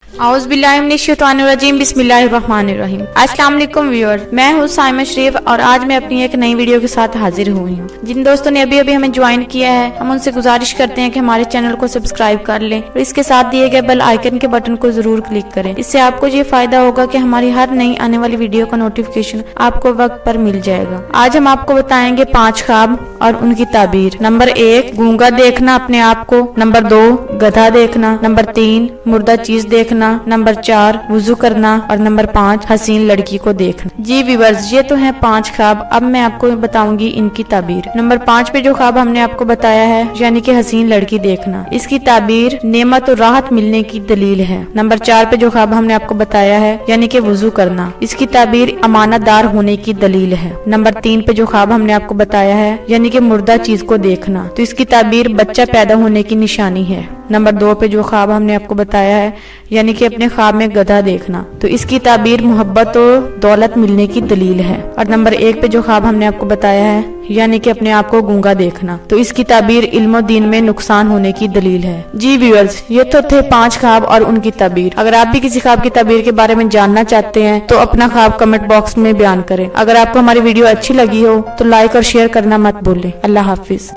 औज़ुबिल्लाहिमिनश्शैतानिर्रजीम बिस्मिल्लाहिर्रहमानिर्रहीम। अस्सलाम वालेकुम व्यूअर, मैं हूँ साइमा शरीफ और आज मैं अपनी एक नई वीडियो के साथ हाजिर हुई हूँ। जिन दोस्तों ने अभी अभी हमें ज्वाइन किया है, हम उनसे गुजारिश करते हैं कि हमारे चैनल को सब्सक्राइब कर लें और इसके साथ दिए गए बेल आइकन के बटन को जरूर क्लिक करें। इससे आपको ये फायदा होगा कि हमारी हर नई आने वाली वीडियो का नोटिफिकेशन आपको वक्त पर मिल जाएगा। आज हम आपको बताएंगे 5 ख्वाब और उनकी ताबीर। नंबर 1, गूंगा देखना अपने आप को। नंबर 2, गधा देखना। नंबर 3, मुर्दा चीज देखना। नंबर 4, वुजू करना। और नंबर 5, हसीन लड़की को देखना। जी व्यूअर्स, ये तो है 5 ख्वाब। अब मैं आपको बताऊंगी इनकी ताबीर। नंबर 5 पे जो ख्वाब हमने आपको बताया है, यानी कि हसीन लड़की देखना, इसकी ताबीर नेमत और राहत मिलने की दलील है। नंबर 4 पे जो ख्वाब हमने आपको बताया है, यानी कि वुजू करना, इसकी ताबीर अमानतदार होने की दलील है। नंबर 3 पे जो ख्वाब हमने आपको बताया है, यानी कि मुर्दा चीज को देखना, तो इसकी ताबीर बच्चा पैदा होने की निशानी है। नंबर 2 पे जो ख्वाब हमने आपको बताया है, यानी कि अपने ख्वाब में गधा देखना, तो इसकी ताबीर मोहब्बत और दौलत मिलने की दलील है। और नंबर 1 पे जो ख्वाब हमने आपको बताया है, यानी कि अपने आप को गूंगा देखना, तो इसकी ताबीर इल्म दीन में नुकसान होने की दलील है। जी व्यूअर्स, ये तो थे 5 ख्वाब और उनकी ताबीर। अगर आप भी किसी ख्वाब की ताबीर के बारे में जानना चाहते हैं तो अपना ख्वाब कमेंट बॉक्स में बयान करें। अगर आपको हमारी वीडियो अच्छी लगी हो तो लाइक और शेयर करना मत भूलें। अल्लाह हाफिज।